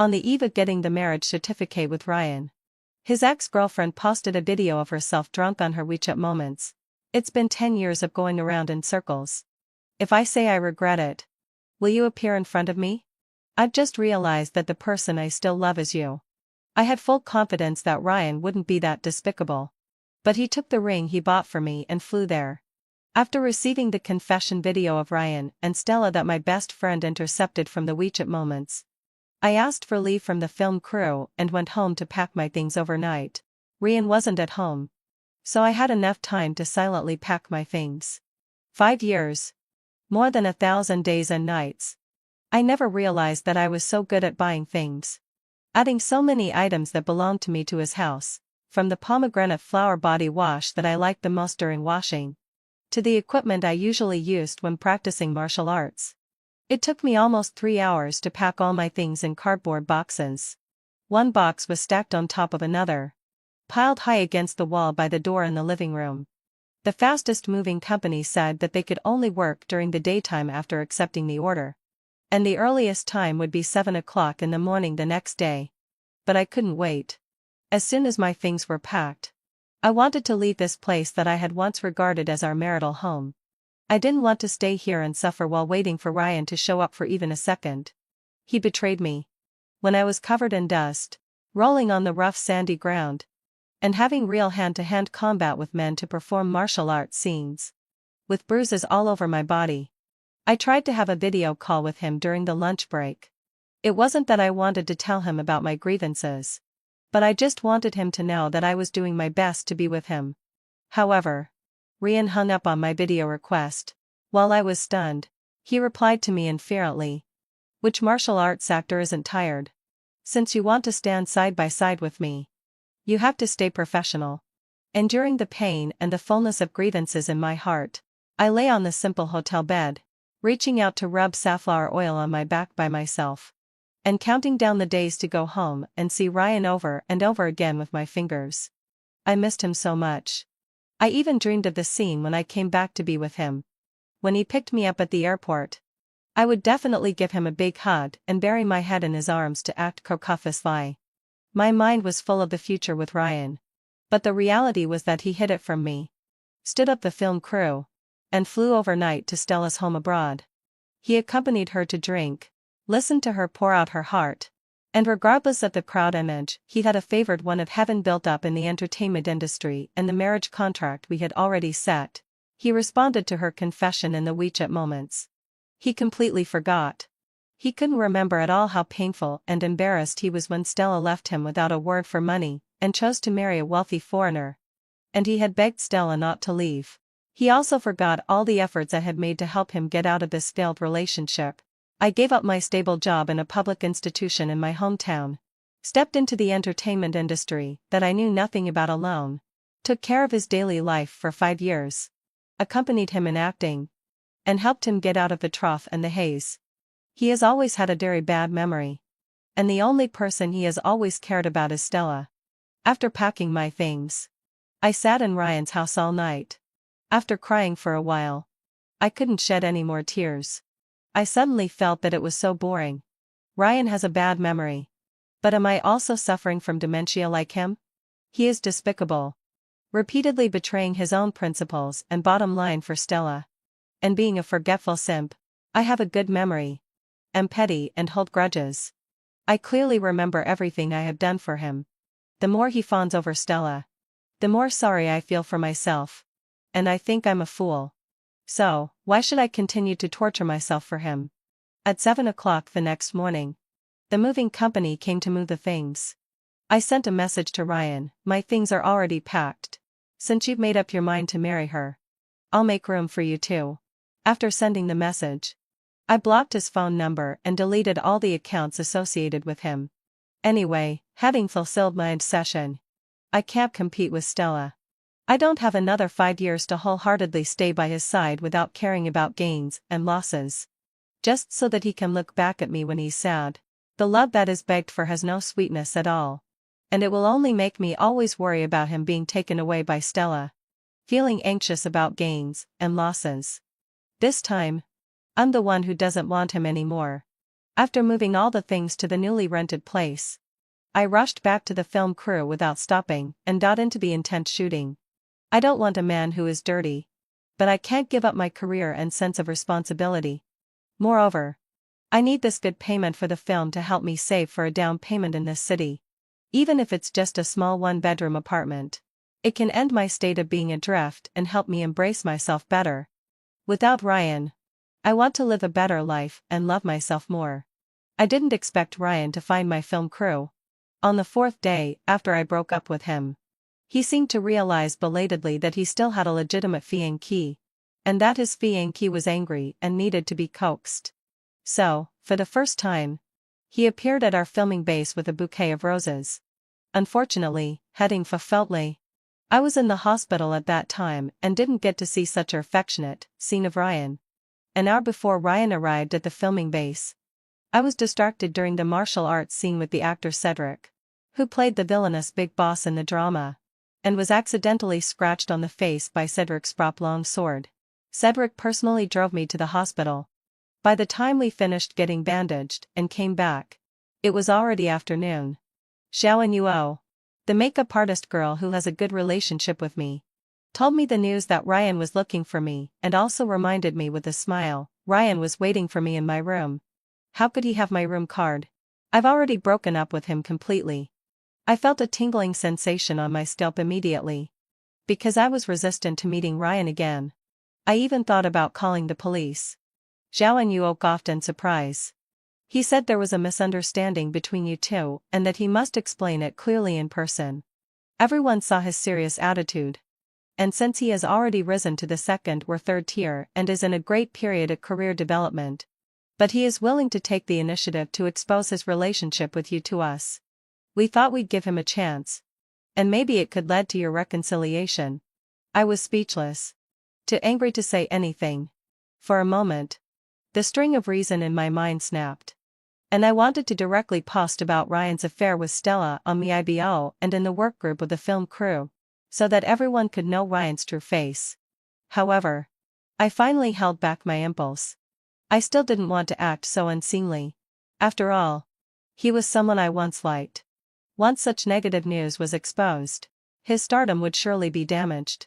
On the eve of getting the marriage certificate with Ryan, his ex-girlfriend posted a video of herself drunk on her WeChat moments. It's been 10 years of going around in circles. If I say I regret it, will you appear in front of me? I've just realized that the person I still love is you. I had full confidence that Ryan wouldn't be that despicable. But he took the ring he bought for me and flew there. After receiving the confession video of Ryan and Stella that my best friend intercepted from the WeChat moments, I asked for leave from the film crew and went home to pack my things overnight. Ryan wasn't at home, so I had enough time to silently pack my things. 5 years. More than 1,000 days and nights. I never realized that I was so good at buying things. Adding so many items that belonged to me to his house, from the pomegranate flower body wash that I liked the most during washing, to the equipment I usually used when practicing martial arts. It took me almost 3 hours to pack all my things in cardboard boxes. One box was stacked on top of another, piled high against the wall by the door in the living room. The fastest moving company said that they could only work during the daytime after accepting the order, and the earliest time would be 7 o'clock in the morning the next day. But I couldn't wait. As soon as my things were packed, I wanted to leave this place that I had once regarded as our marital home. I didn't want to stay here and suffer while waiting for Ryan to show up for even a second. He betrayed me. When I was covered in dust, rolling on the rough sandy ground, and having real hand-to-hand combat with men to perform martial arts scenes, with bruises all over my body, I tried to have a video call with him during the lunch break. It wasn't that I wanted to tell him about my grievances, but I just wanted him to know that I was doing my best to be with him. However, Ryan hung up on my video request. While I was stunned, he replied to me inferently, "Which martial arts actor isn't tired? Since you want to stand side by side with me, you have to stay professional." Enduring the pain and the fullness of grievances in my heart, I lay on the simple hotel bed, reaching out to rub safflower oil on my back by myself, and counting down the days to go home and see Ryan over and over again with my fingers. I missed him so much. I even dreamed of the scene when I came back to be with him. When he picked me up at the airport, I would definitely give him a big hug and bury my head in his arms to act coquettishly. My mind was full of the future with Ryan, but the reality was that he hid it from me. Stood up the film crew, and flew overnight to Stella's home abroad. He accompanied her to drink, listened to her pour out her heart, and regardless of the crowd image he had a favored one of heaven built up in the entertainment industry and the marriage contract we had already set, he responded to her confession in the WeChat moments. He completely forgot. He couldn't remember at all how painful and embarrassed he was when Stella left him without a word for money and chose to marry a wealthy foreigner. And he had begged Stella not to leave. He also forgot all the efforts I had made to help him get out of this failed relationship. I gave up my stable job in a public institution in my hometown, stepped into the entertainment industry that I knew nothing about alone, took care of his daily life for 5 years, accompanied him in acting, and helped him get out of the trough and the haze. He has always had a very bad memory, and the only person he has always cared about is Stella. After packing my things, I sat in Ryan's house all night. After crying for a while, I couldn't shed any more tears. I suddenly felt that it was so boring. Ryan has a bad memory. But am I also suffering from dementia like him? He is despicable, repeatedly betraying his own principles and bottom line for Stella. And being a forgetful simp. I have a good memory, am petty and hold grudges. I clearly remember everything I have done for him. The more he fawns over Stella, the more sorry I feel for myself. And I think I'm a fool. So, why should I continue to torture myself for him? At 7 o'clock the next morning, the moving company came to move the things. I sent a message to Ryan, "My things are already packed. Since you've made up your mind to marry her, I'll make room for you too." After sending the message, I blocked his phone number and deleted all the accounts associated with him. Anyway, having fulfilled my obsession, I can't compete with Stella. I don't have another 5 years to wholeheartedly stay by his side without caring about gains and losses. Just so that he can look back at me when he's sad. The love that is begged for has no sweetness at all. And it will only make me always worry about him being taken away by Stella. Feeling anxious about gains and losses. This time, I'm the one who doesn't want him anymore. After moving all the things to the newly rented place, I rushed back to the film crew without stopping and got into the intense shooting. I don't want a man who is dirty. But I can't give up my career and sense of responsibility. Moreover, I need this good payment for the film to help me save for a down payment in this city. Even if it's just a small one-bedroom apartment. It can end my state of being adrift and help me embrace myself better. Without Ryan, I want to live a better life and love myself more. I didn't expect Ryan to find my film crew. On the 4th day after I broke up with him, he seemed to realize belatedly that he still had a legitimate fiancé, and that his fiancé was angry and needed to be coaxed. So, for the first time, he appeared at our filming base with a bouquet of roses. Unfortunately, heading for Feltley, I was in the hospital at that time and didn't get to see such an affectionate scene of Ryan. An hour before Ryan arrived at the filming base, I was distracted during the martial arts scene with the actor Cedric, who played the villainous big boss in the drama, and was accidentally scratched on the face by Cedric's prop long sword. Cedric personally drove me to the hospital. By the time we finished getting bandaged and came back, it was already afternoon. Xiao Yuo, the makeup artist girl who has a good relationship with me, told me the news that Ryan was looking for me and also reminded me with a smile, Ryan was waiting for me in my room. How could he have my room card? I've already broken up with him completely. I felt a tingling sensation on my scalp immediately. Because I was resistant to meeting Ryan again. I even thought about calling the police. Zhao Yuo coughed in surprise. He said there was a misunderstanding between you two and that he must explain it clearly in person. Everyone saw his serious attitude. And since he has already risen to the 2nd or 3rd tier and is in a great period of career development, but he is willing to take the initiative to expose his relationship with you to us. We thought we'd give him a chance. And maybe it could lead to your reconciliation. I was speechless. Too angry to say anything. For a moment, the string of reason in my mind snapped. And I wanted to directly post about Ryan's affair with Stella on the IBO and in the workgroup of the film crew, so that everyone could know Ryan's true face. However, I finally held back my impulse. I still didn't want to act so unseemly. After all, he was someone I once liked. Once such negative news was exposed, his stardom would surely be damaged.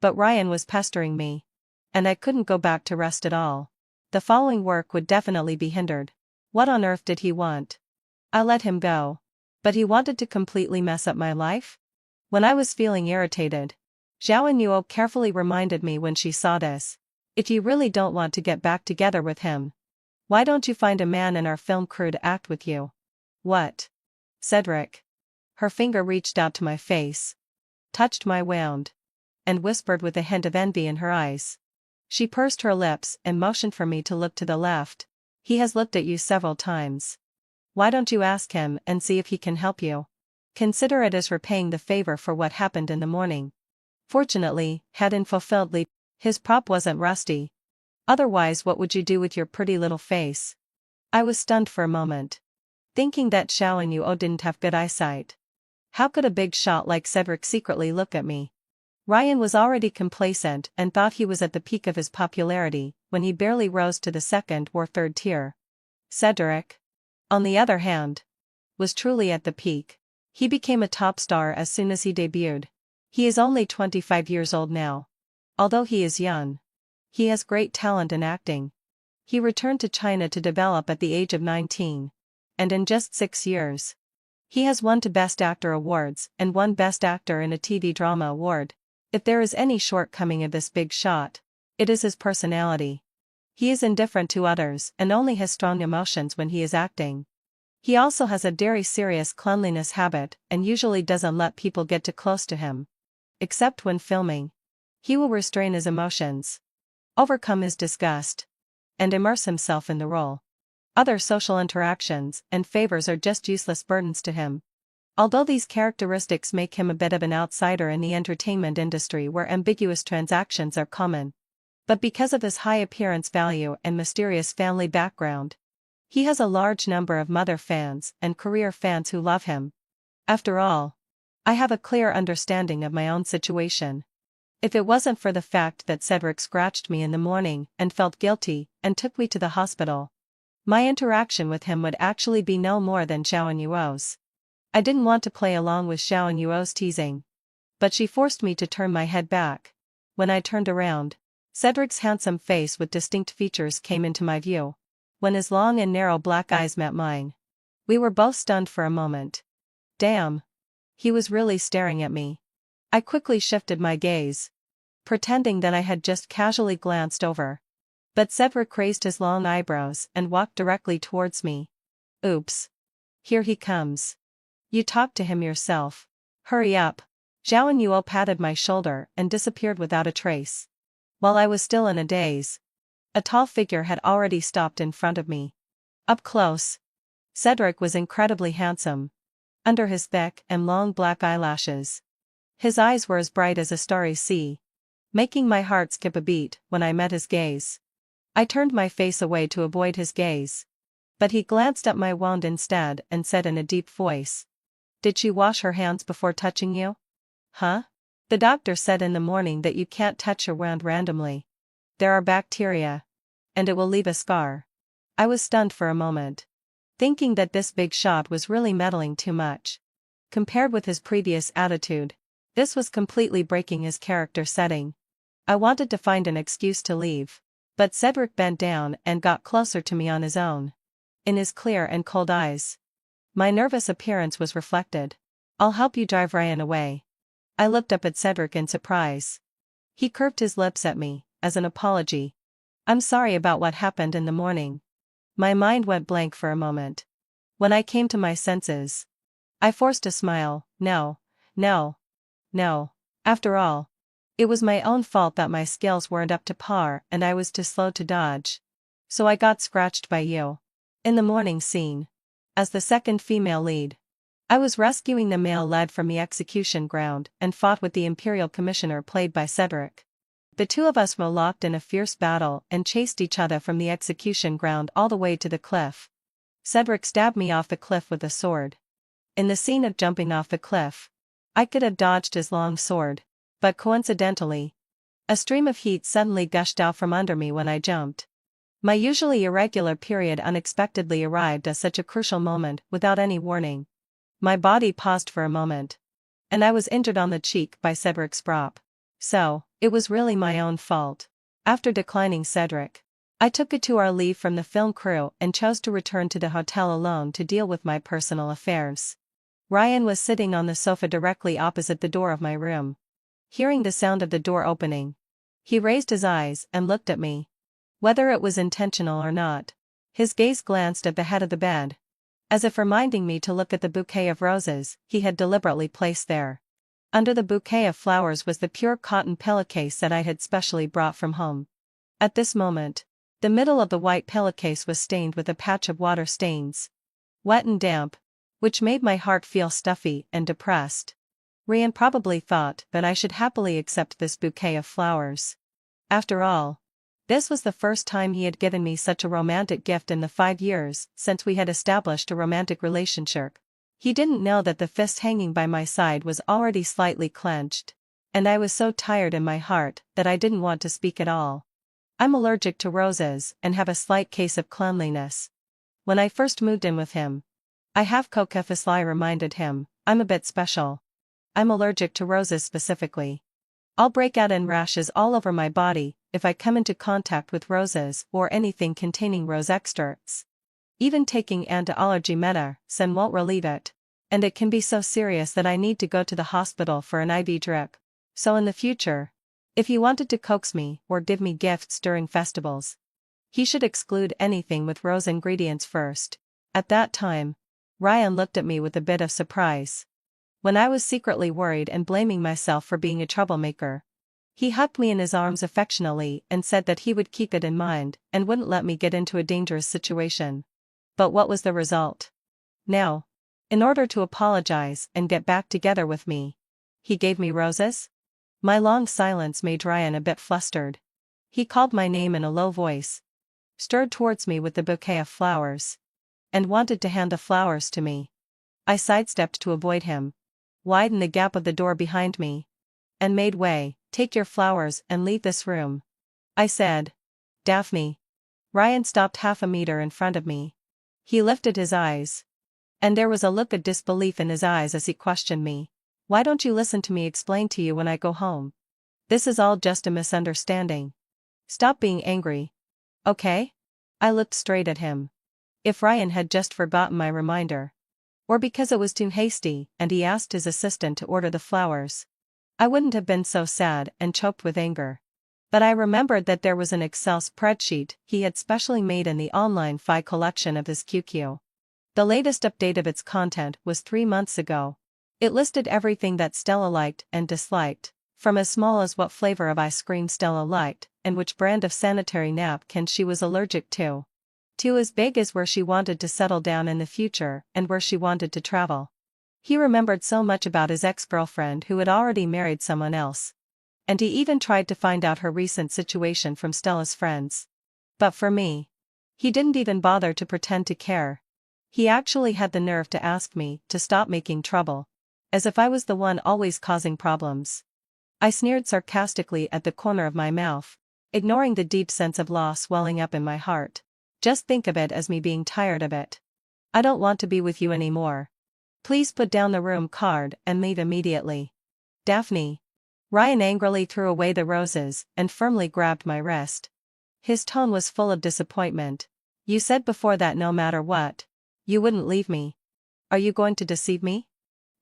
But Ryan was pestering me. And I couldn't go back to rest at all. The following work would definitely be hindered. What on earth did he want? I let him go. But he wanted to completely mess up my life? When I was feeling irritated, Zhao Yuo carefully reminded me when she saw this. If you really don't want to get back together with him, why don't you find a man in our film crew to act with you? What? Cedric. Her finger reached out to my face, touched my wound, and whispered with a hint of envy in her eyes. She pursed her lips and motioned for me to look to the left. He has looked at you several times. Why don't you ask him and see if he can help you? Consider it as repaying the favor for what happened in the morning. Fortunately, hadn't fulfilled his prop wasn't rusty. Otherwise, what would you do with your pretty little face? I was stunned for a moment, thinking that Xiao Yuo didn't have good eyesight. How could a big shot like Cedric secretly look at me? Ryan was already complacent and thought he was at the peak of his popularity when he barely rose to the 2nd or 3rd tier. Cedric, on the other hand, was truly at the peak. He became a top star as soon as he debuted. He is only 25 years old now. Although he is young, he has great talent in acting. He returned to China to develop at the age of 19. And in just 6 years, he has won 2 Best Actor awards and 1 Best Actor in a TV Drama award. If there is any shortcoming of this big shot, it is his personality. He is indifferent to others and only has strong emotions when he is acting. He also has a very serious cleanliness habit and usually doesn't let people get too close to him. Except when filming. He will restrain his emotions, overcome his disgust, and immerse himself in the role. Other social interactions and favors are just useless burdens to him. Although these characteristics make him a bit of an outsider in the entertainment industry where ambiguous transactions are common. But because of his high appearance value and mysterious family background, he has a large number of mother fans and career fans who love him. After all, I have a clear understanding of my own situation. If it wasn't for the fact that Cedric scratched me in the morning and felt guilty and took me to the hospital, My interaction with him would actually be no more than Xiao Yuo's. I didn't want to play along with Xiao Yuo's teasing. But she forced me to turn my head back. When I turned around, Cedric's handsome face with distinct features came into my view. When his long and narrow black eyes met mine, we were both stunned for a moment. Damn. He was really staring at me. I quickly shifted my gaze, pretending that I had just casually glanced over. But Cedric raised his long eyebrows and walked directly towards me. Oops. Here he comes. You talked to him yourself. Hurry up. Zhao Yuo patted my shoulder and disappeared without a trace. While I was still in a daze, a tall figure had already stopped in front of me. Up close, Cedric was incredibly handsome. Under his thick and long black eyelashes, his eyes were as bright as a starry sea, making my heart skip a beat when I met his gaze. I turned my face away to avoid his gaze. But he glanced at my wound instead and said in a deep voice, "Did she wash her hands before touching you?" Huh? The doctor said in the morning that you can't touch your wound randomly. There are bacteria. And it will leave a scar. I was stunned for a moment, thinking that this big shot was really meddling too much. Compared with his previous attitude, this was completely breaking his character setting. I wanted to find an excuse to leave. But Cedric bent down and got closer to me on his own. In his clear and cold eyes, my nervous appearance was reflected. "I'll help you drive Ryan away." I looked up at Cedric in surprise. He curved his lips at me, as an apology. "I'm sorry about what happened in the morning." My mind went blank for a moment. When I came to my senses, I forced a smile. No. After all, it was my own fault that my skills weren't up to par and I was too slow to dodge. So I got scratched by you. In the morning scene, as the second female lead, I was rescuing the male led from the execution ground and fought with the Imperial Commissioner played by Cedric. The two of us were locked in a fierce battle and chased each other from the execution ground all the way to the cliff. Cedric stabbed me off the cliff with a sword. In the scene of jumping off the cliff, I could have dodged his long sword. But coincidentally, a stream of heat suddenly gushed out from under me when I jumped. My usually irregular period unexpectedly arrived at such a crucial moment without any warning. My body paused for a moment. And I was injured on the cheek by Cedric's prop. So, it was really my own fault. After declining Cedric, I took a 2-hour leave from the film crew and chose to return to the hotel alone to deal with my personal affairs. Ryan was sitting on the sofa directly opposite the door of my room. Hearing the sound of the door opening, he raised his eyes and looked at me. Whether it was intentional or not, his gaze glanced at the head of the bed, as if reminding me to look at the bouquet of roses he had deliberately placed there. Under the bouquet of flowers was the pure cotton pillowcase that I had specially brought from home. At this moment, the middle of the white pillowcase was stained with a patch of water stains, wet and damp, which made my heart feel stuffy and depressed. Ryan probably thought that I should happily accept this bouquet of flowers. After all, this was the first time he had given me such a romantic gift in the 5 years since we had established a romantic relationship. He didn't know that the fist hanging by my side was already slightly clenched, and I was so tired in my heart that I didn't want to speak at all. I'm allergic to roses and have a slight case of cleanliness. When I first moved in with him, I have Kokefisli reminded him, I'm a bit special. I'm allergic to roses specifically. I'll break out in rashes all over my body if I come into contact with roses or anything containing rose extracts. Even taking anti-allergy medicine won't relieve it, and it can be so serious that I need to go to the hospital for an IV drip. So in the future, if he wanted to coax me or give me gifts during festivals, he should exclude anything with rose ingredients first. At that time, Ryan looked at me with a bit of surprise. When I was secretly worried and blaming myself for being a troublemaker, he hugged me in his arms affectionately and said that he would keep it in mind and wouldn't let me get into a dangerous situation. But what was the result? Now, in order to apologize and get back together with me, he gave me roses? My long silence made Ryan a bit flustered. He called my name in a low voice, strode towards me with the bouquet of flowers, and wanted to hand the flowers to me. I sidestepped to avoid him, widened the gap of the door behind me, and made way. Take your flowers and leave this room, I said. Daphne. Ryan stopped half a meter in front of me. He lifted his eyes. And there was a look of disbelief in his eyes as he questioned me. Why don't you listen to me explain to you when I go home? This is all just a misunderstanding. Stop being angry. Okay? I looked straight at him. If Ryan had just forgotten my reminder. Or because it was too hasty and he asked his assistant to order the flowers, I wouldn't have been so sad and choked with anger. But I remembered that there was an Excel spreadsheet he had specially made in the online file collection of his QQ. The latest update of its content was 3 months ago. It listed everything that Stella liked and disliked, from as small as what flavor of ice cream Stella liked and which brand of sanitary napkin she was allergic to as big as where she wanted to settle down in the future and where she wanted to travel. He remembered so much about his ex-girlfriend who had already married someone else. And he even tried to find out her recent situation from Stella's friends. But for me, he didn't even bother to pretend to care. He actually had the nerve to ask me to stop making trouble. As if I was the one always causing problems. I sneered sarcastically at the corner of my mouth, ignoring the deep sense of loss welling up in my heart. Just think of it as me being tired of it. I don't want to be with you anymore. Please put down the room card and leave immediately. Daphne. Ryan angrily threw away the roses and firmly grabbed my wrist. His tone was full of disappointment. You said before that no matter what, you wouldn't leave me. Are you going to deceive me?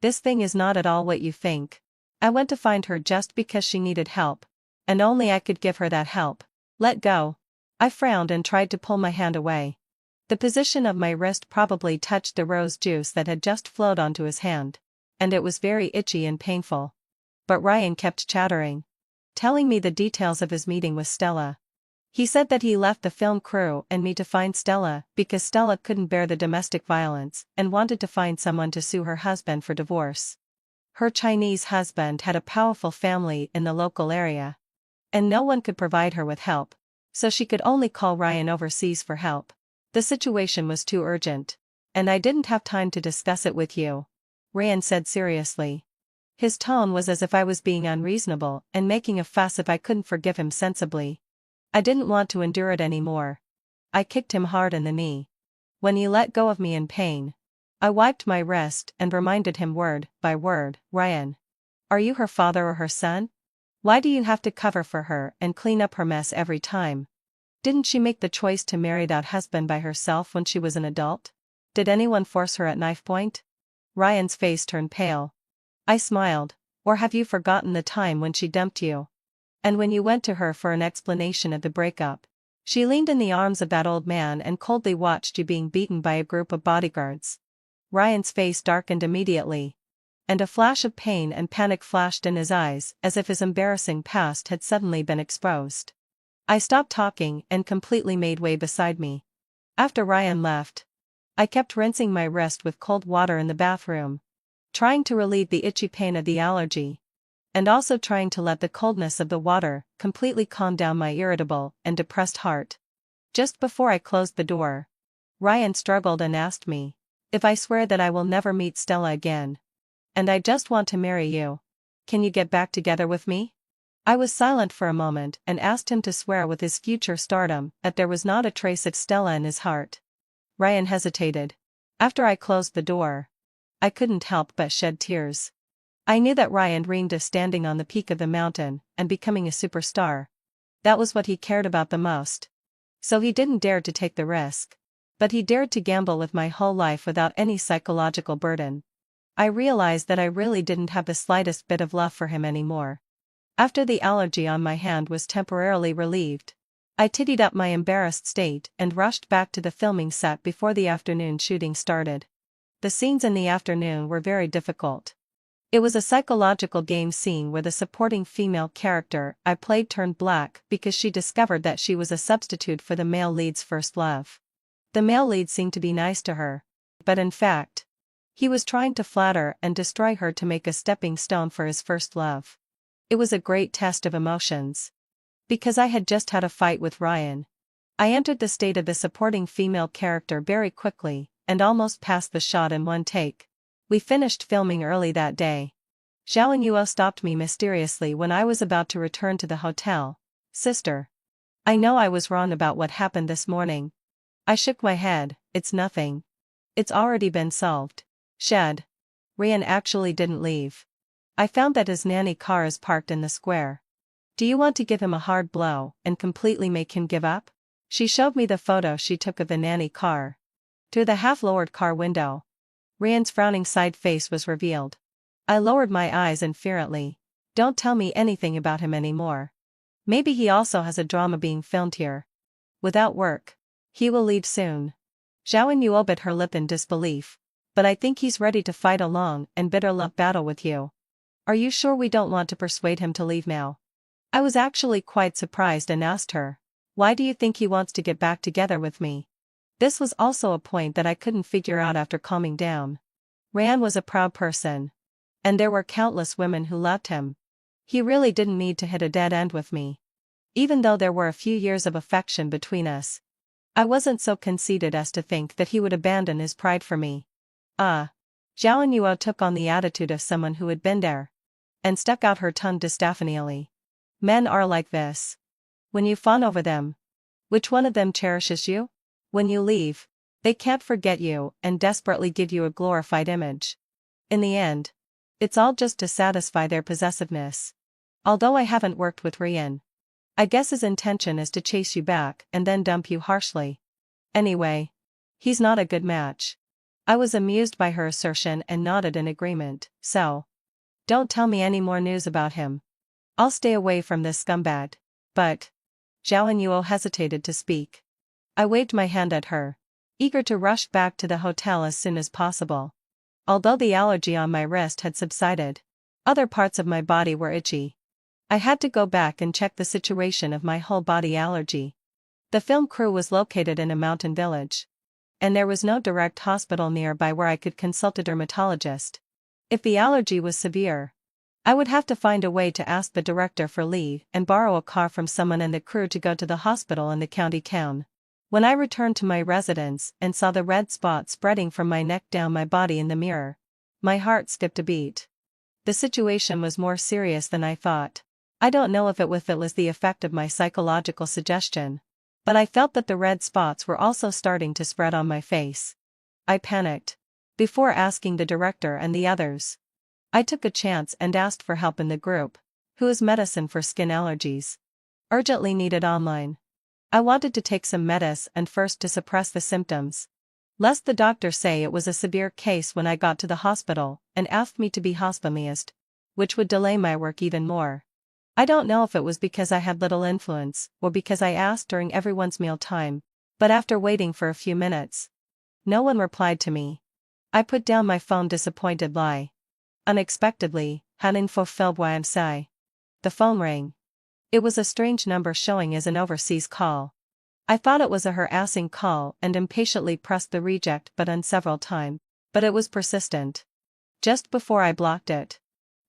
This thing is not at all what you think. I went to find her just because she needed help. And only I could give her that help. Let go. I frowned and tried to pull my hand away. The position of my wrist probably touched the rose juice that had just flowed onto his hand. And it was very itchy and painful. But Ryan kept chattering. Telling me the details of his meeting with Stella. He said that he left the film crew and me to find Stella because Stella couldn't bear the domestic violence and wanted to find someone to sue her husband for divorce. Her Chinese husband had a powerful family in the local area. And no one could provide her with help. So she could only call Ryan overseas for help. The situation was too urgent. And I didn't have time to discuss it with you. Ryan said seriously. His tone was as if I was being unreasonable and making a fuss if I couldn't forgive him sensibly. I didn't want to endure it anymore. I kicked him hard in the knee. When he let go of me in pain, I wiped my wrist and reminded him word by word, Ryan. Are you her father or her son? Why do you have to cover for her and clean up her mess every time? Didn't she make the choice to marry that husband by herself when she was an adult? Did anyone force her at knife point? Ryan's face turned pale. I smiled. Or have you forgotten the time when she dumped you? And when you went to her for an explanation of the breakup, she leaned in the arms of that old man and coldly watched you being beaten by a group of bodyguards. Ryan's face darkened immediately. And a flash of pain and panic flashed in his eyes as if his embarrassing past had suddenly been exposed. I stopped talking and completely made way beside me. After Ryan left, I kept rinsing my wrist with cold water in the bathroom, trying to relieve the itchy pain of the allergy, and also trying to let the coldness of the water completely calm down my irritable and depressed heart. Just before I closed the door, Ryan struggled and asked me if I swear that I will never meet Stella again. And I just want to marry you. Can you get back together with me? I was silent for a moment and asked him to swear with his future stardom that there was not a trace of Stella in his heart. Ryan hesitated. After I closed the door, I couldn't help but shed tears. I knew that Ryan dreamed of standing on the peak of the mountain and becoming a superstar. That was what he cared about the most. So he didn't dare to take the risk. But he dared to gamble with my whole life without any psychological burden. I realized that I really didn't have the slightest bit of love for him anymore. After the allergy on my hand was temporarily relieved, I tidied up my embarrassed state and rushed back to the filming set before the afternoon shooting started. The scenes in the afternoon were very difficult. It was a psychological game scene where the supporting female character I played turned black because she discovered that she was a substitute for the male lead's first love. The male lead seemed to be nice to her, but in fact, he was trying to flatter and destroy her to make a stepping stone for his first love. It was a great test of emotions. Because I had just had a fight with Ryan, I entered the state of the supporting female character very quickly, and almost passed the shot in one take. We finished filming early that day. Zhao Yuo stopped me mysteriously when I was about to return to the hotel. Sister. I know I was wrong about what happened this morning. I shook my head. It's nothing. It's already been solved. Shed. Ryan actually didn't leave. I found that his nanny car is parked in the square. Do you want to give him a hard blow and completely make him give up? She showed me the photo she took of the nanny car. Through the half-lowered car window, Ryan's frowning side face was revealed. I lowered my eyes inferently. Don't tell me anything about him anymore. Maybe he also has a drama being filmed here. Without work. He will leave soon. Zhao Yuo bit her lip in disbelief. But I think he's ready to fight a long and bitter love battle with you. Are you sure we don't want to persuade him to leave now? I was actually quite surprised and asked her, why do you think he wants to get back together with me? This was also a point that I couldn't figure out after calming down. Ryan was a proud person. And there were countless women who loved him. He really didn't need to hit a dead end with me. Even though there were a few years of affection between us, I wasn't so conceited as to think that he would abandon his pride for me. Zhao Yuo took on the attitude of someone who had been there. And stuck out her tongue distaphonially. Men are like this. When you fawn over them, which one of them cherishes you? When you leave, they can't forget you and desperately give you a glorified image. In the end, it's all just to satisfy their possessiveness. Although I haven't worked with Ryan, I guess his intention is to chase you back and then dump you harshly. Anyway, he's not a good match. I was amused by her assertion and nodded in agreement. So, don't tell me any more news about him. I'll stay away from this scumbag. But, Zhao Yuo hesitated to speak. I waved my hand at her, eager to rush back to the hotel as soon as possible. Although the allergy on my wrist had subsided, other parts of my body were itchy. I had to go back and check the situation of my whole body allergy. The film crew was located in a mountain village. And there was no direct hospital nearby where I could consult a dermatologist. If the allergy was severe, I would have to find a way to ask the director for leave and borrow a car from someone in the crew to go to the hospital in the county town. When I returned to my residence and saw the red spot spreading from my neck down my body in the mirror, my heart skipped a beat. The situation was more serious than I thought. I don't know if it was the effect of my psychological suggestion, but I felt that the red spots were also starting to spread on my face. I panicked. Before asking the director and the others, I took a chance and asked for help in the group, whose medicine for skin allergies urgently needed online. I wanted to take some medicine first to suppress the symptoms, lest the doctor say it was a severe case when I got to the hospital and asked me to be hospitalized, which would delay my work even more. I don't know if it was because I had little influence or because I asked during everyone's meal time, but after waiting for a few minutes, no one replied to me. I put down my phone disappointed lie. Unexpectedly, hadn't fulfilled Wamsai. The phone rang. It was a strange number showing as an overseas call. I thought it was a harassing call and impatiently pressed the reject button several times, but it was persistent. Just before I blocked it,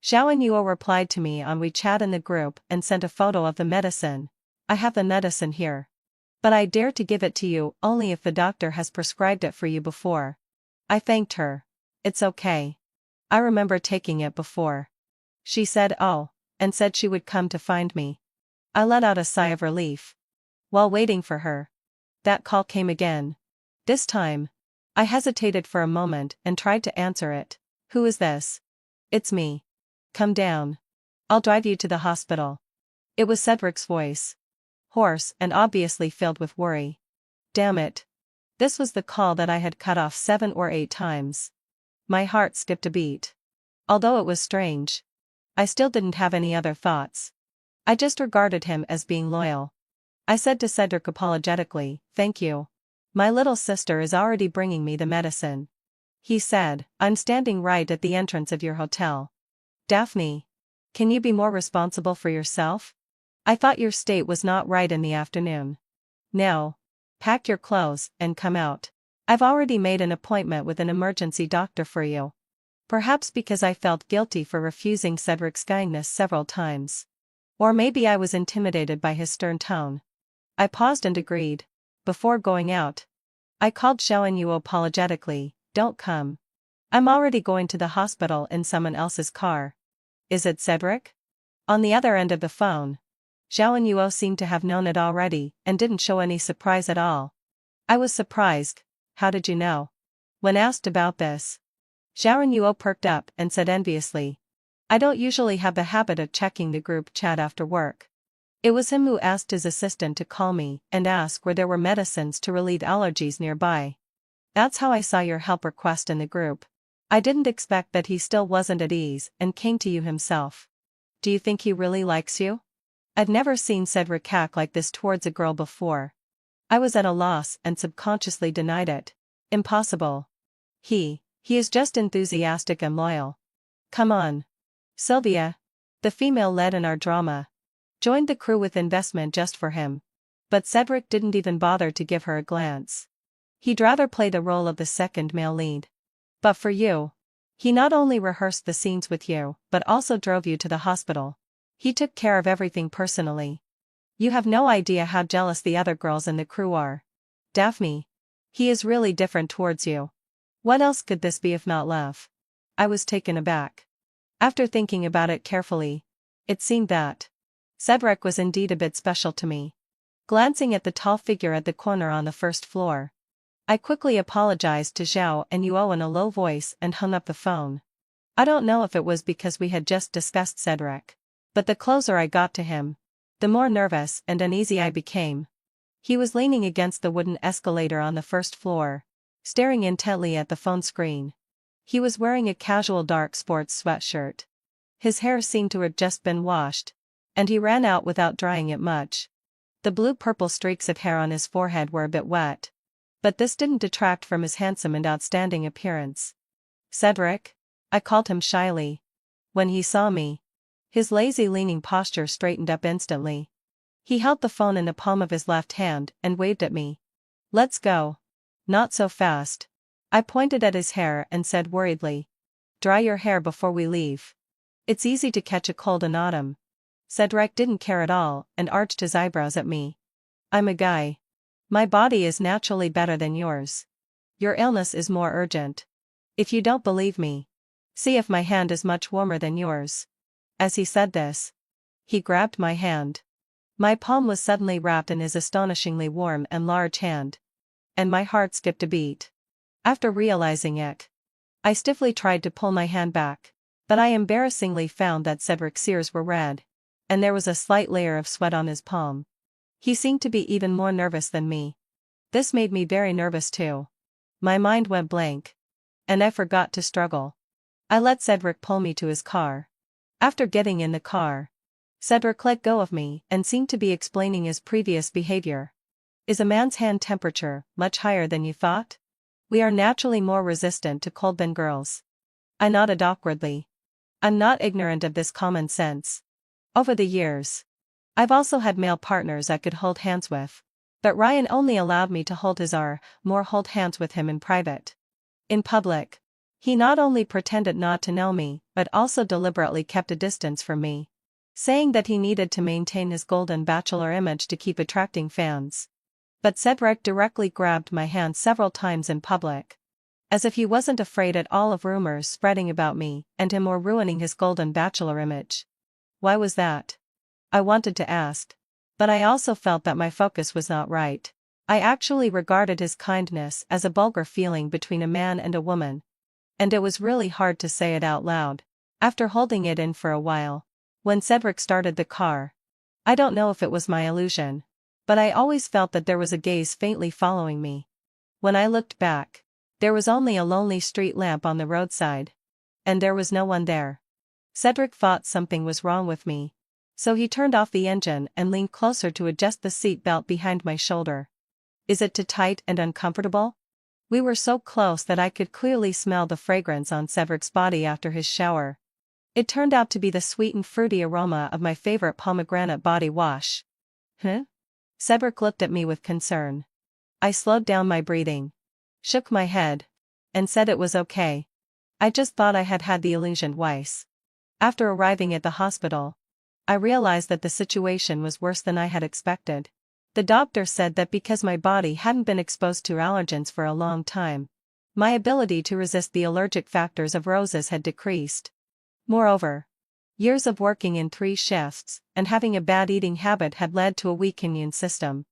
Zhao Yuo replied to me on WeChat in the group and sent a photo of the medicine. I have the medicine here. But I dare to give it to you only if the doctor has prescribed it for you before. I thanked her. It's okay. I remember taking it before. She said oh, and said she would come to find me. I let out a sigh of relief. While waiting for her, that call came again. This time, I hesitated for a moment and tried to answer it. Who is this? It's me. Come down. I'll drive you to the hospital. It was Cedric's voice. Hoarse and obviously filled with worry. Damn it. This was the call that I had cut off 7 or 8 times. My heart skipped a beat. Although it was strange, I still didn't have any other thoughts. I just regarded him as being loyal. I said to Cedric apologetically, thank you. My little sister is already bringing me the medicine. He said, I'm standing right at the entrance of your hotel. Daphne, can you be more responsible for yourself? I thought your state was not right in the afternoon. Now, pack your clothes and come out. I've already made an appointment with an emergency doctor for you. Perhaps because I felt guilty for refusing Cedric's kindness several times. Or maybe I was intimidated by his stern tone. I paused and agreed. Before going out, I called Zhao Yuo apologetically, don't come. I'm already going to the hospital in someone else's car. Is it Cedric? On the other end of the phone, Zhao and Yuo seemed to have known it already and didn't show any surprise at all. I was surprised. How did you know? When asked about this, Zhao and Yuo perked up and said enviously, I don't usually have the habit of checking the group chat after work. It was him who asked his assistant to call me and ask where there were medicines to relieve allergies nearby. That's how I saw your help request in the group. I didn't expect that he still wasn't at ease and came to you himself. Do you think he really likes you? I'd never seen Cedric act like this towards a girl before. I was at a loss and subconsciously denied it. Impossible. He is just enthusiastic and loyal. Come on. Sylvia, the female lead in our drama, joined the crew with investment just for him. But Cedric didn't even bother to give her a glance. He'd rather play the role of the second male lead. But for you, he not only rehearsed the scenes with you, but also drove you to the hospital. He took care of everything personally. You have no idea how jealous the other girls in the crew are. Daphne. He is really different towards you. What else could this be if not love? I was taken aback. After thinking about it carefully, it seemed that Cedric was indeed a bit special to me. Glancing at the tall figure at the corner on the first floor, I quickly apologized to Zhao and Yuo in a low voice and hung up the phone. I don't know if it was because we had just discussed Cedric, but the closer I got to him, the more nervous and uneasy I became. He was leaning against the wooden escalator on the first floor, staring intently at the phone screen. He was wearing a casual dark sports sweatshirt. His hair seemed to have just been washed, and he ran out without drying it much. The blue-purple streaks of hair on his forehead were a bit wet, but this didn't detract from his handsome and outstanding appearance. Cedric? I called him shyly. When he saw me, his lazy leaning posture straightened up instantly. He held the phone in the palm of his left hand and waved at me. Let's go. Not so fast. I pointed at his hair and said worriedly. Dry your hair before we leave. It's easy to catch a cold in autumn. Cedric didn't care at all and arched his eyebrows at me. I'm a guy. My body is naturally better than yours. Your illness is more urgent. If you don't believe me, see if my hand is much warmer than yours. As he said this, he grabbed my hand. My palm was suddenly wrapped in his astonishingly warm and large hand. And my heart skipped a beat. After realizing it, I stiffly tried to pull my hand back, but I embarrassingly found that Cedric's ears were red, and there was a slight layer of sweat on his palm. He seemed to be even more nervous than me. This made me very nervous too. My mind went blank, and I forgot to struggle. I let Cedric pull me to his car. After getting in the car, Cedric let go of me and seemed to be explaining his previous behavior. Is a man's hand temperature much higher than you thought? We are naturally more resistant to cold than girls. I nodded awkwardly. I'm not ignorant of this common sense. Over the years, I've also had male partners I could hold hands with. But Ryan only allowed me to hold his arm, more hold hands with him in private. In public, he not only pretended not to know me, but also deliberately kept a distance from me, saying that he needed to maintain his golden bachelor image to keep attracting fans. But Cedric directly grabbed my hand several times in public, as if he wasn't afraid at all of rumors spreading about me and him or ruining his golden bachelor image. Why was that? I wanted to ask, but I also felt that my focus was not right. I actually regarded his kindness as a vulgar feeling between a man and a woman, and it was really hard to say it out loud. After holding it in for a while, when Cedric started the car, I don't know if it was my illusion, but I always felt that there was a gaze faintly following me. When I looked back, there was only a lonely street lamp on the roadside, and there was no one there. Cedric thought something was wrong with me, so he turned off the engine and leaned closer to adjust the seat belt behind my shoulder. Is it too tight and uncomfortable? We were so close that I could clearly smell the fragrance on Cedric's body after his shower. It turned out to be the sweet and fruity aroma of my favorite pomegranate body wash. Huh? Cedric looked at me with concern. I slowed down my breathing, shook my head, and said it was okay. I just thought I had had the illusion twice. After arriving at the hospital, I realized that the situation was worse than I had expected. The doctor said that because my body hadn't been exposed to allergens for a long time, my ability to resist the allergic factors of roses had decreased. Moreover, Years of working in 3 shifts, and having a bad eating habit had led to a weak immune system.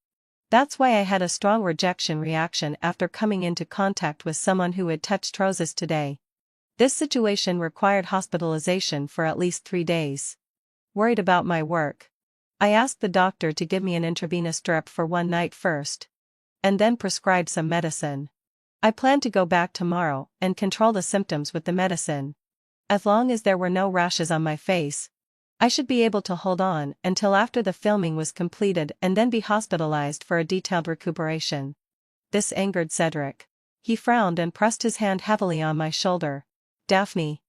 That's why I had a strong rejection reaction after coming into contact with someone who had touched roses today. This situation required hospitalization for at least 3 days. Worried about my work, I asked the doctor to give me an intravenous drip for one night first, and then prescribed some medicine. I planned to go back tomorrow and control the symptoms with the medicine. As long as there were no rashes on my face, I should be able to hold on until after the filming was completed and then be hospitalized for a detailed recuperation. This angered Cedric. He frowned and pressed his hand heavily on my shoulder. Daphne.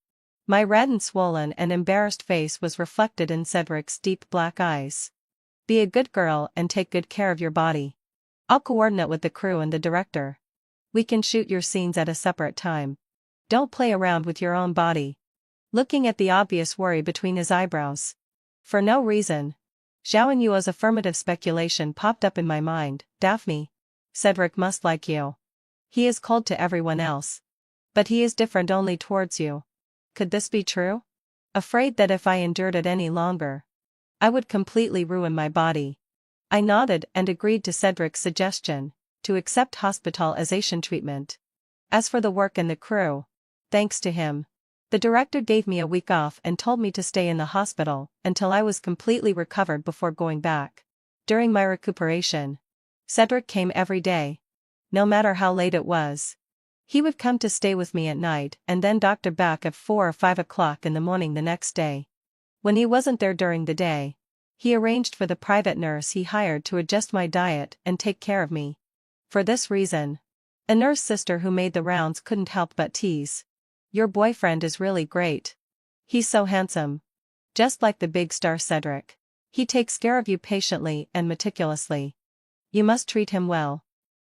My red and swollen and embarrassed face was reflected in Cedric's deep black eyes. Be a good girl and take good care of your body. I'll coordinate with the crew and the director. We can shoot your scenes at a separate time. Don't play around with your own body. Looking at the obvious worry between his eyebrows. For no reason, Zhao and Yuo's affirmative speculation popped up in my mind. Daphne. Cedric must like you. He is cold to everyone else. But he is different only towards you. Could this be true? Afraid that if I endured it any longer, I would completely ruin my body. I nodded and agreed to Cedric's suggestion to accept hospitalization treatment. As for the work and the crew, thanks to him, the director gave me a week off and told me to stay in the hospital until I was completely recovered before going back. During my recuperation, Cedric came every day. No matter how late it was. He would come to stay with me at night and then doctor back at 4 or 5 o'clock in the morning the next day. When he wasn't there during the day, he arranged for the private nurse he hired to adjust my diet and take care of me. For this reason, a nurse sister who made the rounds couldn't help but tease. Your boyfriend is really great. He's so handsome. Just like the big star Cedric. He takes care of you patiently and meticulously. You must treat him well.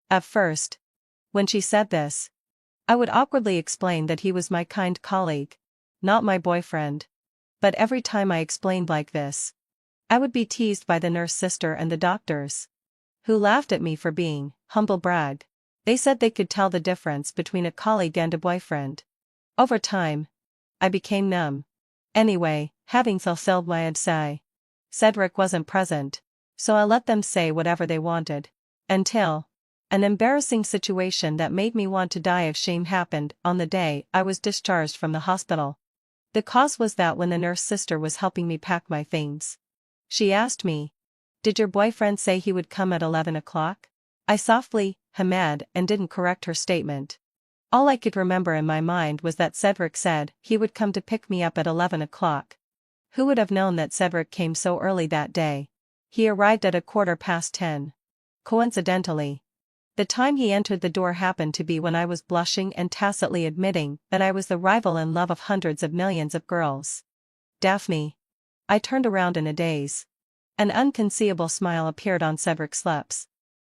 At first, when she said this, I would awkwardly explain that he was my kind colleague, not my boyfriend. But every time I explained like this, I would be teased by the nurse sister and the doctors, who laughed at me for being humble brag. They said they could tell the difference between a colleague and a boyfriend. Over time, I became numb. Anyway, having fulfilled my sigh, Cedric wasn't present, so I let them say whatever they wanted. Until an embarrassing situation that made me want to die of shame happened on the day I was discharged from the hospital. The cause was that when the nurse sister was helping me pack my things, she asked me, "Did your boyfriend say he would come at 11 o'clock? I softly hummed and didn't correct her statement. All I could remember in my mind was that Cedric said he would come to pick me up at 11 o'clock. Who would have known that Cedric came so early that day? He arrived at 10:15. Coincidentally, the time he entered the door happened to be when I was blushing and tacitly admitting that I was the rival in love of hundreds of millions of girls. Daphne. I turned around in a daze. An inconceivable smile appeared on Cedric's lips.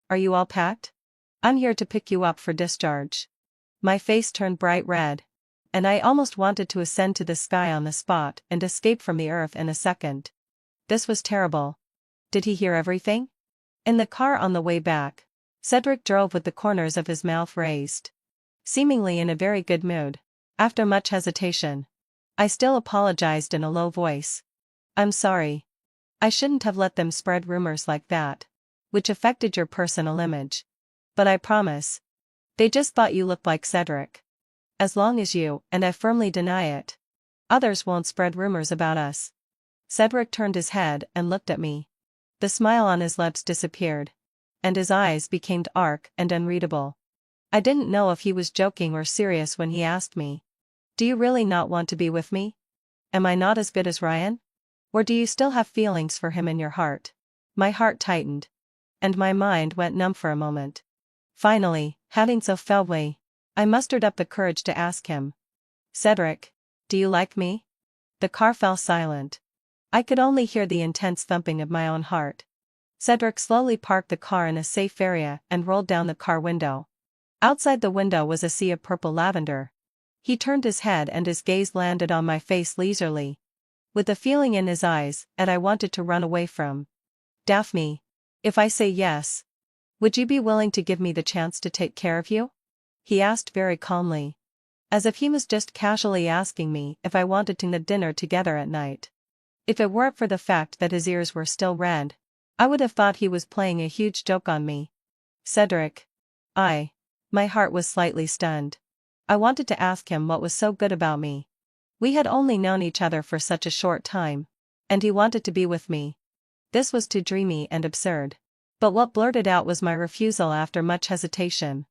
Are you all packed? I'm here to pick you up for discharge. My face turned bright red, and I almost wanted to ascend to the sky on the spot and escape from the earth in a second. This was terrible. Did he hear everything? In the car on the way back, Cedric drove with the corners of his mouth raised, seemingly in a very good mood. After much hesitation, I still apologized in a low voice. I'm sorry. I shouldn't have let them spread rumors like that, which affected your personal image. But I promise, they just thought you looked like Cedric. As long as you, and I firmly deny it, others won't spread rumors about us. Cedric turned his head and looked at me. The smile on his lips disappeared, and his eyes became dark and unreadable. I didn't know if he was joking or serious when he asked me, "Do you really not want to be with me? Am I not as good as Ryan? Or do you still have feelings for him in your heart?" My heart tightened, and my mind went numb for a moment. Finally, having so felt way, I mustered up the courage to ask him, "Cedric, do you like me?" The car fell silent. I could only hear the intense thumping of my own heart. Cedric slowly parked the car in a safe area and rolled down the car window. Outside the window was a sea of purple lavender. He turned his head and his gaze landed on my face leisurely, with a feeling in his eyes that I wanted to run away from. "Daphne, if I say yes, would you be willing to give me the chance to take care of you?" He asked very calmly, as if he was just casually asking me if I wanted to eat dinner together at night. If it weren't for the fact that his ears were still red, I would have thought he was playing a huge joke on me. Cedric. My heart was slightly stunned. I wanted to ask him what was so good about me. We had only known each other for such a short time. And he wanted to be with me. This was too dreamy and absurd. But what blurted out was my refusal after much hesitation.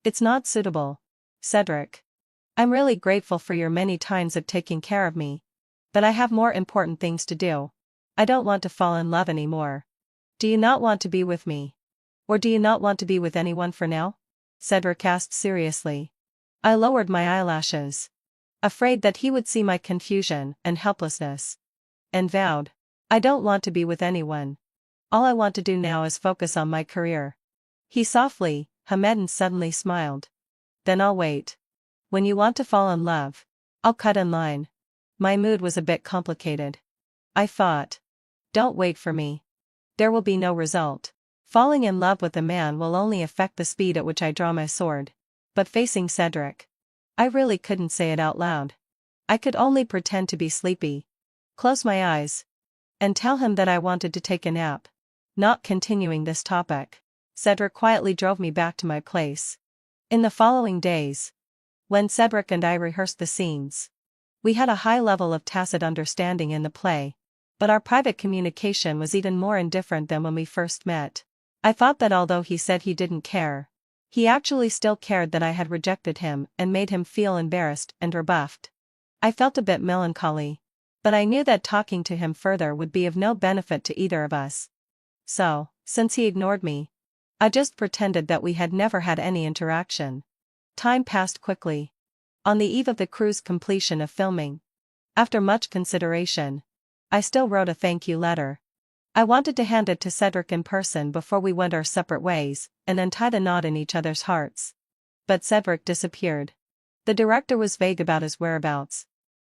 It's not suitable. Cedric. I'm really grateful for your many times of taking care of me. But I have more important things to do. I don't want to fall in love anymore. Do you not want to be with me? Or do you not want to be with anyone for now? Cedric asked seriously. I lowered my eyelashes, afraid that he would see my confusion and helplessness, and vowed, I don't want to be with anyone. All I want to do now is focus on my career. He softly, hummed and suddenly smiled. Then I'll wait. When you want to fall in love, I'll cut in line. My mood was a bit complicated. I thought. Don't wait for me. There will be no result. Falling in love with a man will only affect the speed at which I draw my sword. But facing Cedric, I really couldn't say it out loud. I could only pretend to be sleepy, close my eyes, and tell him that I wanted to take a nap. Not continuing this topic, Cedric quietly drove me back to my place. In the following days, when Cedric and I rehearsed the scenes, we had a high level of tacit understanding in the play, but our private communication was even more indifferent than when we first met. I thought that although he said he didn't care, he actually still cared that I had rejected him and made him feel embarrassed and rebuffed. I felt a bit melancholy, but I knew that talking to him further would be of no benefit to either of us. So, since he ignored me, I just pretended that we had never had any interaction. Time passed quickly. On the eve of the crew's completion of filming, after much consideration, I still wrote a thank you letter. I wanted to hand it to Cedric in person before we went our separate ways, and then tie the knot in each other's hearts. But Cedric disappeared. The director was vague about his whereabouts,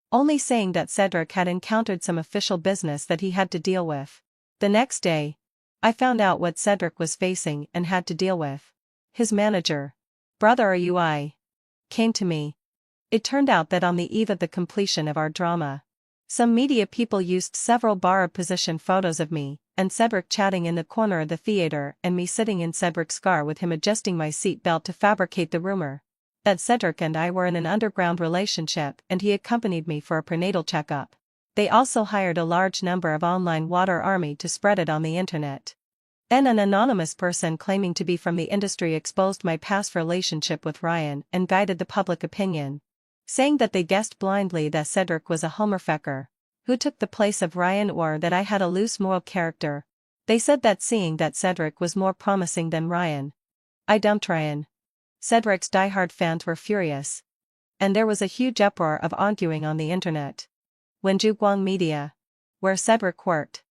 only saying that Cedric had encountered some official business that he had to deal with. The next day, I found out what Cedric was facing and had to deal with. His manager, Brother RUI, came to me. It turned out that on the eve of the completion of our drama, some media people used several borrowed position photos of me and Cedric chatting in the corner of the theater and me sitting in Cedric's car with him adjusting my seat belt to fabricate the rumor that Cedric and I were in an underground relationship and he accompanied me for a prenatal checkup. They also hired a large number of online water army to spread it on the internet. Then an anonymous person claiming to be from the industry exposed my past relationship with Ryan and guided the public opinion, saying that they guessed blindly that Cedric was a homerfecker, who took the place of Ryan, or that I had a loose moral character. They said that seeing that Cedric was more promising than Ryan, I dumped Ryan. Cedric's diehard fans were furious, and there was a huge uproar of arguing on the internet. When Juguang Media, where Cedric worked,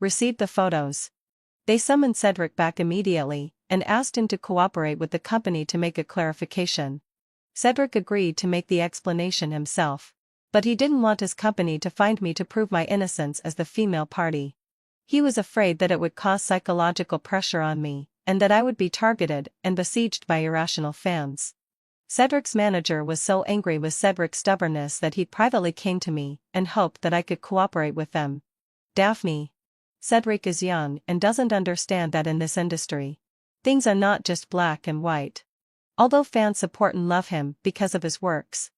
received the photos, they summoned Cedric back immediately and asked him to cooperate with the company to make a clarification. Cedric agreed to make the explanation himself, but he didn't want his company to find me to prove my innocence as the female party. He was afraid that it would cause psychological pressure on me, and that I would be targeted and besieged by irrational fans. Cedric's manager was so angry with Cedric's stubbornness that he privately came to me and hoped that I could cooperate with them. Daphne. Cedric is young and doesn't understand that in this industry, things are not just black and white. Although fans support and love him because of his works,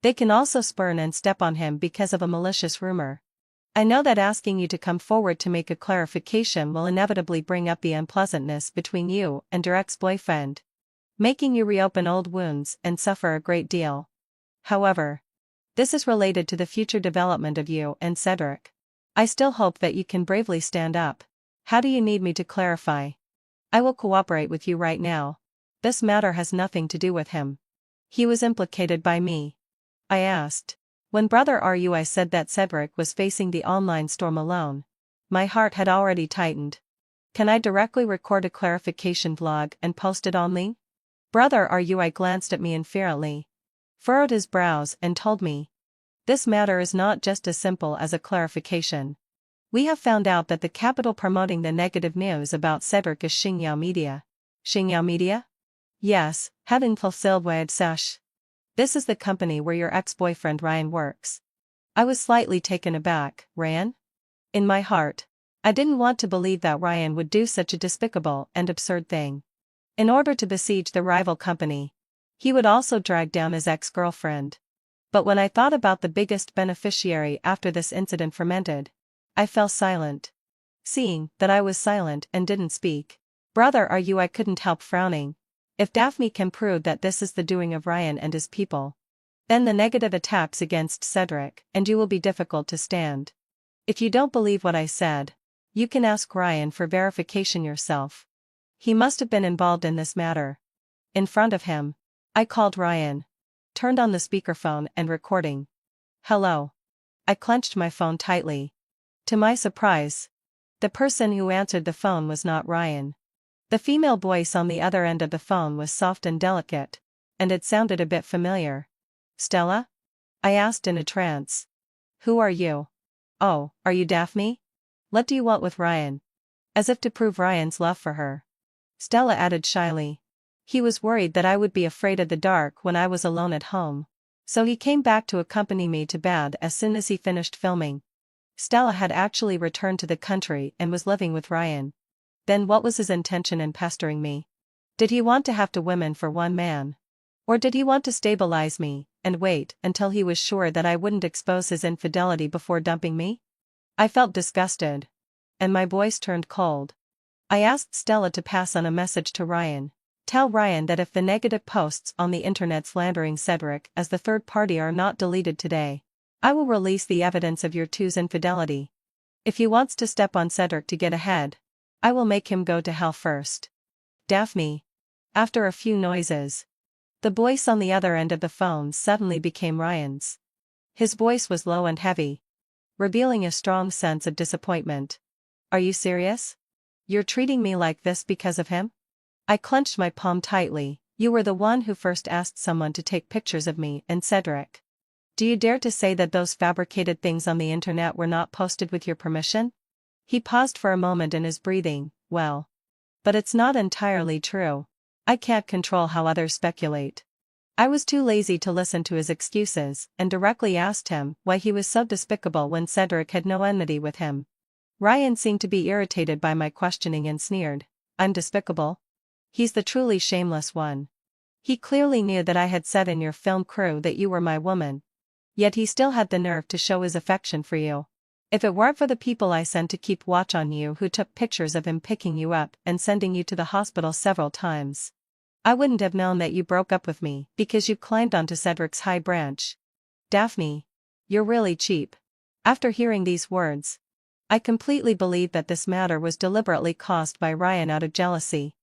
they can also spurn and step on him because of a malicious rumor. I know that asking you to come forward to make a clarification will inevitably bring up the unpleasantness between you and your ex-boyfriend, making you reopen old wounds and suffer a great deal. However, this is related to the future development of you and Cedric. I still hope that you can bravely stand up. How do you need me to clarify? I will cooperate with you right now. This matter has nothing to do with him. He was implicated by me. I asked. When Brother RUI said that Cedric was facing the online storm alone, my heart had already tightened. Can I directly record a clarification vlog and post it online? Brother RUI glanced at me indifferently, furrowed his brows and told me, this matter is not just as simple as a clarification. We have found out that the capital promoting the negative news about Cedric is Xingyao Media. Xingyao Media? Yes, having fulfilled Wade Sash. This is the company where your ex-boyfriend Ryan works. I was slightly taken aback. Ryan? In my heart, I didn't want to believe that Ryan would do such a despicable and absurd thing. In order to besiege the rival company, he would also drag down his ex-girlfriend. But when I thought about the biggest beneficiary after this incident fermented, I fell silent. Seeing that I was silent and didn't speak, brother, I couldn't help frowning. If Daphne can prove that this is the doing of Ryan and his people, then the negative attacks against Cedric and you will be difficult to stand. If you don't believe what I said, you can ask Ryan for verification yourself. He must have been involved in this matter. In front of him, I called Ryan, turned on the speakerphone and recording. Hello. I clenched my phone tightly. To my surprise, the person who answered the phone was not Ryan. The female voice on the other end of the phone was soft and delicate, and it sounded a bit familiar. Stella? I asked in a trance. Who are you? Oh, are you Daphne? What do you want with Ryan? As if to prove Ryan's love for her, Stella added shyly. He was worried that I would be afraid of the dark when I was alone at home, so he came back to accompany me to bed as soon as he finished filming. Stella had actually returned to the country and was living with Ryan. Then what was his intention in pestering me? Did he want to have 2 women for one man? Or did he want to stabilize me and wait until he was sure that I wouldn't expose his infidelity before dumping me? I felt disgusted, and my voice turned cold. I asked Stella to pass on a message to Ryan. Tell Ryan that if the negative posts on the internet slandering Cedric as the third party are not deleted today, I will release the evidence of your two's infidelity. If he wants to step on Cedric to get ahead, I will make him go to hell first. Daphne. After a few noises, the voice on the other end of the phone suddenly became Ryan's. His voice was low and heavy, revealing a strong sense of disappointment. Are you serious? You're treating me like this because of him? I clenched my palm tightly. You were the one who first asked someone to take pictures of me and Cedric. Do you dare to say that those fabricated things on the internet were not posted with your permission? He paused for a moment in his breathing. Well, but it's not entirely true. I can't control how others speculate. I was too lazy to listen to his excuses and directly asked him why he was so despicable when Cedric had no enmity with him. Ryan seemed to be irritated by my questioning and sneered. I'm despicable? He's the truly shameless one. He clearly knew that I had said in your film crew that you were my woman. Yet he still had the nerve to show his affection for you. If it weren't for the people I sent to keep watch on you who took pictures of him picking you up and sending you to the hospital several times, I wouldn't have known that you broke up with me because you climbed onto Cedric's high branch. Daphne, you're really cheap. After hearing these words, I completely believed that this matter was deliberately caused by Ryan out of jealousy.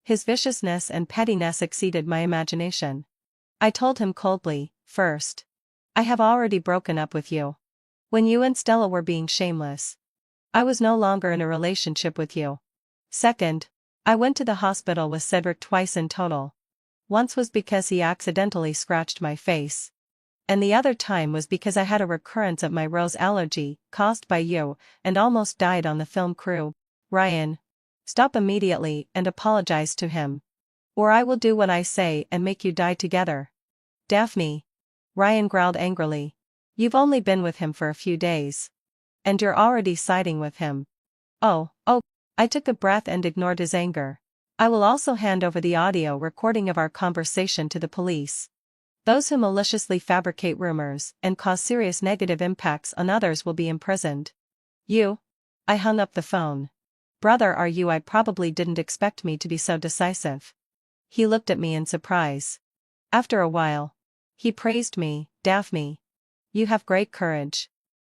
His viciousness and pettiness exceeded my imagination. I told him coldly, first, I have already broken up with you. When you and Stella were being shameless, I was no longer in a relationship with you. Second, I went to the hospital with Cedric twice in total. Once was because he accidentally scratched my face, and the other time was because I had a recurrence of my rose allergy caused by you and almost died on the film crew. Ryan, stop immediately and apologize to him, or I will do what I say and make you die together. Daphne. Ryan growled angrily. You've only been with him for a few days, and you're already siding with him. Oh. I took a breath and ignored his anger. I will also hand over the audio recording of our conversation to the police. Those who maliciously fabricate rumors and cause serious negative impacts on others will be imprisoned. You? I hung up the phone. Brother, I probably didn't expect me to be so decisive. He looked at me in surprise. After a while, he praised me. Daphne, you have great courage.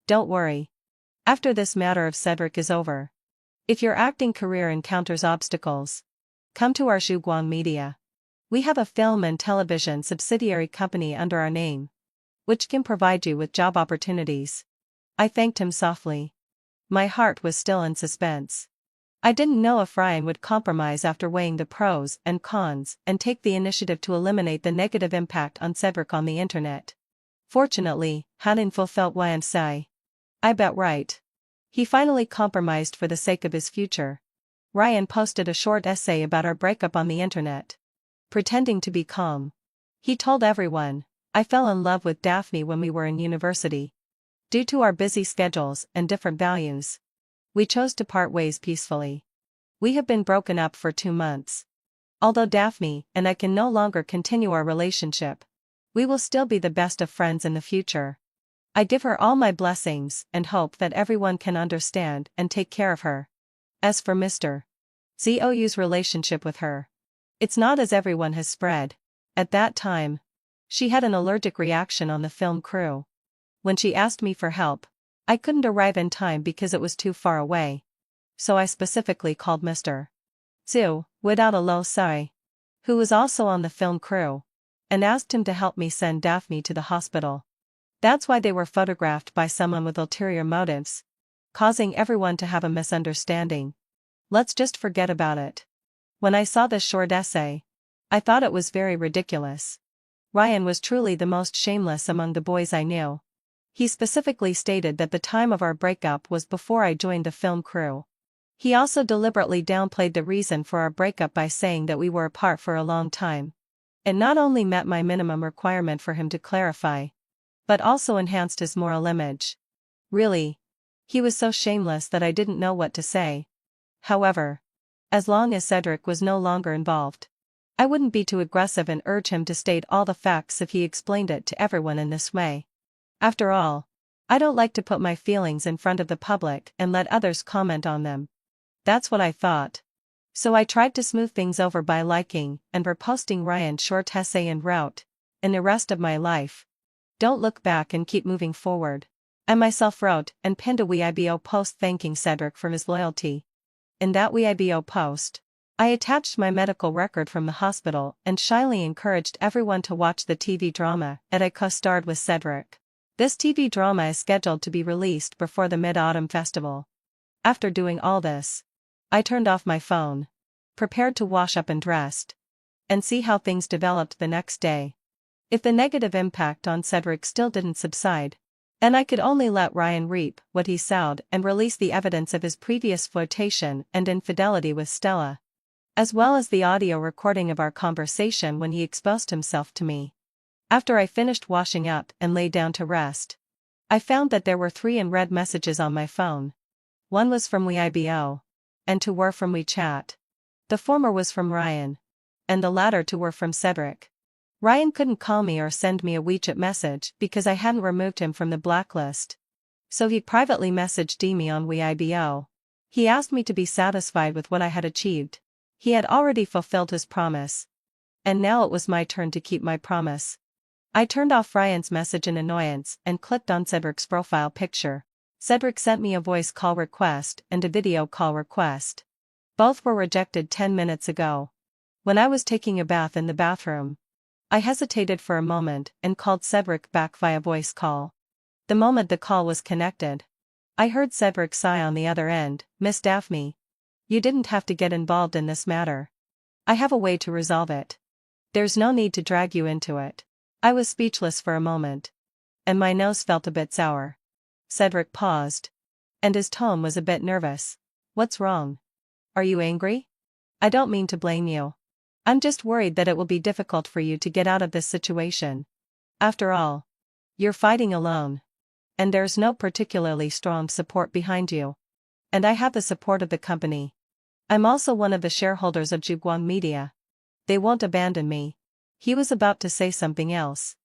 Don't worry. After this matter of Cedric is over, if your acting career encounters obstacles, come to our Zhuguang Media. We have a film and television subsidiary company under our name, which can provide you with job opportunities. I thanked him softly. My heart was still in suspense. I didn't know if Ryan would compromise after weighing the pros and cons and take the initiative to eliminate the negative impact on Cedric on the internet. Fortunately, Haninful felt Ryan's sigh. I bet right. He finally compromised for the sake of his future. Ryan posted a short essay about our breakup on the internet. Pretending to be calm, he told everyone, I fell in love with Daphne when we were in university. Due to our busy schedules and different values, We chose to part ways peacefully. We have been broken up for 2 months. Although Daphne and I can no longer continue our relationship, we will still be the best of friends in the future. I give her all my blessings and hope that everyone can understand and take care of her. As for Mr. Zou's relationship with her, it's not as everyone has spread. At that time, she had an allergic reaction on the film crew. When she asked me for help, I couldn't arrive in time because it was too far away. So I specifically called Mr. Zhu, without a low sigh, who was also on the film crew, and asked him to help me send Daphne to the hospital. That's why they were photographed by someone with ulterior motives, causing everyone to have a misunderstanding. Let's just forget about it. When I saw this short essay, I thought it was very ridiculous. Ryan was truly the most shameless among the boys I knew. He specifically stated that the time of our breakup was before I joined the film crew. He also deliberately downplayed the reason for our breakup by saying that we were apart for a long time. It not only met my minimum requirement for him to clarify, but also enhanced his moral image. Really, he was so shameless that I didn't know what to say. However, as long as Cedric was no longer involved, I wouldn't be too aggressive and urge him to state all the facts if he explained it to everyone in this way. After all, I don't like to put my feelings in front of the public and let others comment on them. That's what I thought. So I tried to smooth things over by liking and reposting Ryan's short essay and wrote, "In the rest of my life, don't look back and keep moving forward." I myself wrote and pinned a Weibo post thanking Cedric for his loyalty. In that Weibo post, I attached my medical record from the hospital and shyly encouraged everyone to watch the TV drama that I co-starred with Cedric. This TV drama is scheduled to be released before the Mid-Autumn Festival. After doing all this, I turned off my phone, prepared to wash up and dressed, and see how things developed the next day. If the negative impact on Cedric still didn't subside, then I could only let Ryan reap what he sowed and release the evidence of his previous flirtation and infidelity with Stella, as well as the audio recording of our conversation when he exposed himself to me. After I finished washing up and lay down to rest, I found that there were 3 unread messages on my phone. One was from Weibo, and 2 were from WeChat. The former was from Ryan, and the latter 2 were from Cedric. Ryan couldn't call me or send me a WeChat message because I hadn't removed him from the blacklist. So he privately messaged me on Weibo. He asked me to be satisfied with what I had achieved. He had already fulfilled his promise. And now it was my turn to keep my promise. I turned off Ryan's message in annoyance and clicked on Cedric's profile picture. Cedric sent me a voice call request and a video call request. Both were rejected 10 minutes ago. When I was taking a bath in the bathroom, I hesitated for a moment and called Cedric back via voice call. The moment the call was connected, I heard Cedric sigh on the other end. "Miss Daphne, you didn't have to get involved in this matter. I have a way to resolve it. There's no need to drag you into it." I was speechless for a moment, and my nose felt a bit sour. Cedric paused, and his tone was a bit nervous. "What's wrong? Are you angry?" "I don't mean to blame you. I'm just worried that it will be difficult for you to get out of this situation. After all, you're fighting alone, and there's no particularly strong support behind you. And I have the support of the company. I'm also one of the shareholders of Zhuguang Media. They won't abandon me." He was about to say something else,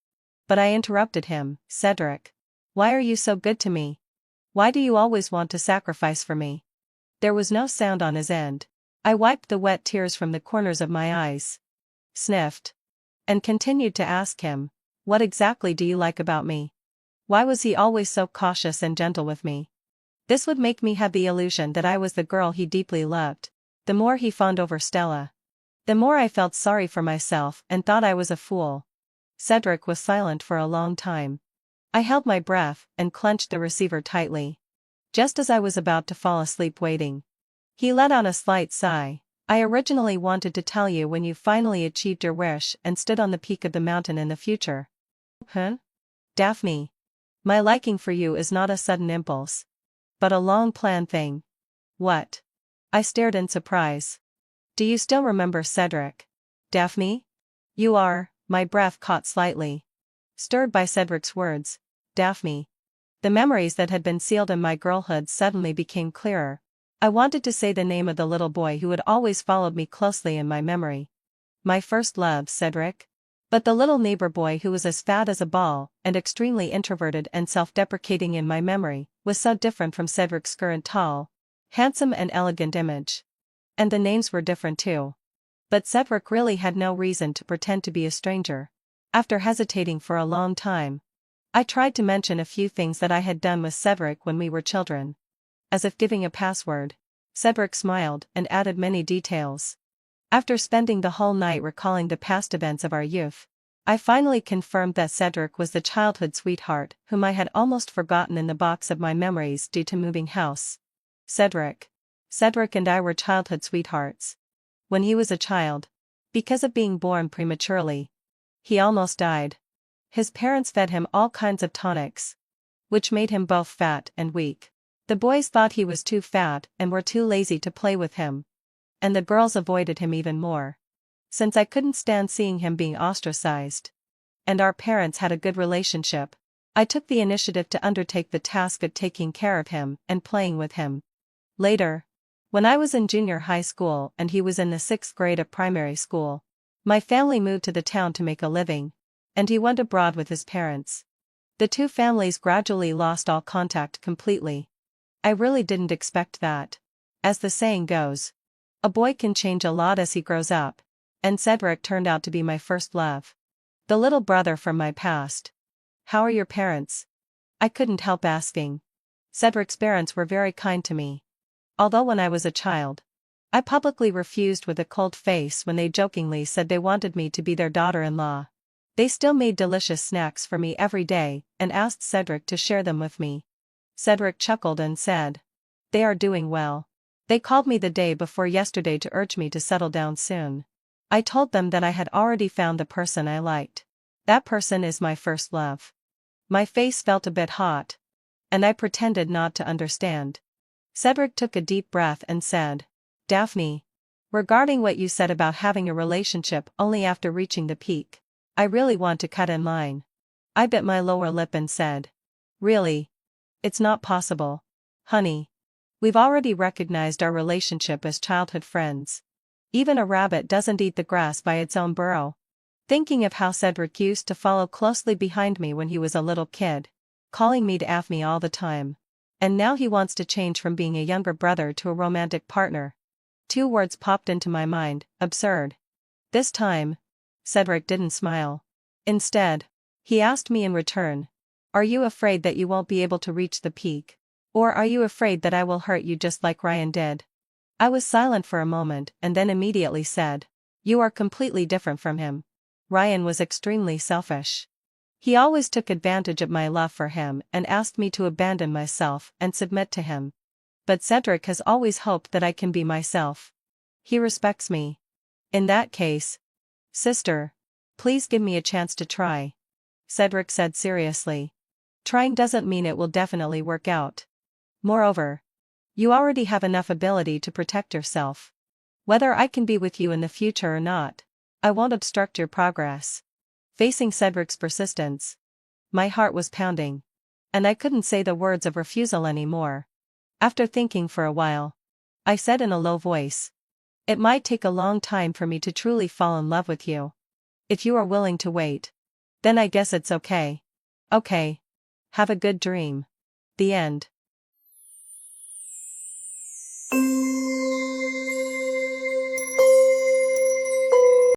but I interrupted him. "Cedric, why are you so good to me? Why do you always want to sacrifice for me?" There was no sound on his end. I wiped the wet tears from the corners of my eyes, sniffed, and continued to ask him, "What exactly do you like about me? Why was he always so cautious and gentle with me?" This would make me have the illusion that I was the girl he deeply loved. The more he fawned over Stella, the more I felt sorry for myself and thought I was a fool. Cedric was silent for a long time. I held my breath and clenched the receiver tightly, just as I was about to fall asleep waiting. He let out a slight sigh. "I originally wanted to tell you when you finally achieved your wish and stood on the peak of the mountain in the future." "Huh? Daphne, my liking for you is not a sudden impulse, but a long-planned thing." "What?" I stared in surprise. "Do you still remember Cedric?" "Daphne? You are," my breath caught slightly, stirred by Cedric's words. "Daphne. The memories that had been sealed in my girlhood suddenly became clearer. I wanted to say the name of the little boy who had always followed me closely in my memory. My first love, Cedric. But the little neighbor boy who was as fat as a ball, and extremely introverted and self-deprecating in my memory, was so different from Cedric's current tall, handsome and elegant image. And the names were different too. But Cedric really had no reason to pretend to be a stranger. After hesitating for a long time, I tried to mention a few things that I had done with Cedric when we were children. As if giving a password, Cedric smiled and added many details. After spending the whole night recalling the past events of our youth, I finally confirmed that Cedric was the childhood sweetheart whom I had almost forgotten in the box of my memories due to moving house. Cedric and I were childhood sweethearts. When he was a child, because of being born prematurely, he almost died. His parents fed him all kinds of tonics, which made him both fat and weak. The boys thought he was too fat and were too lazy to play with him. And the girls avoided him even more. Since I couldn't stand seeing him being ostracized, and our parents had a good relationship, I took the initiative to undertake the task of taking care of him and playing with him. Later, when I was in junior high school and he was in the 6th grade of primary school, my family moved to the town to make a living, and he went abroad with his parents. The two families gradually lost all contact completely. I really didn't expect that. As the saying goes, a boy can change a lot as he grows up, and Cedric turned out to be my first love. The little brother from my past. How are your parents? I couldn't help asking. Cedric's parents were very kind to me. Although when I was a child, I publicly refused with a cold face when they jokingly said they wanted me to be their daughter-in-law. They still made delicious snacks for me every day and asked Cedric to share them with me. Cedric chuckled and said, "They are doing well. They called me the day before yesterday to urge me to settle down soon. I told them that I had already found the person I liked. That person is my first love." My face felt a bit hot, and I pretended not to understand. Cedric took a deep breath and said, "Daphne, regarding what you said about having a relationship only after reaching the peak, I really want to cut in line." I bit my lower lip and said, "Really? It's not possible. Honey. We've already recognized our relationship as childhood friends. Even a rabbit doesn't eat the grass by its own burrow." Thinking of how Cedric used to follow closely behind me when he was a little kid, calling me Daphne all the time. And now he wants to change from being a younger brother to a romantic partner. Two words popped into my mind: absurd. This time, Cedric didn't smile. Instead, he asked me in return, "Are you afraid that you won't be able to reach the peak? Or are you afraid that I will hurt you just like Ryan did?" I was silent for a moment and then immediately said, "You are completely different from him. Ryan was extremely selfish. He always took advantage of my love for him and asked me to abandon myself and submit to him. But Cedric has always hoped that I can be myself. He respects me. In that case, sister, please give me a chance to try," Cedric said seriously. "Trying doesn't mean it will definitely work out. Moreover, you already have enough ability to protect yourself. Whether I can be with you in the future or not, I won't obstruct your progress." Facing Cedric's persistence, my heart was pounding, and I couldn't say the words of refusal anymore. After thinking for a while, I said in a low voice, "It might take a long time for me to truly fall in love with you. If you are willing to wait, then I guess it's okay." "Okay. Have a good dream." The end.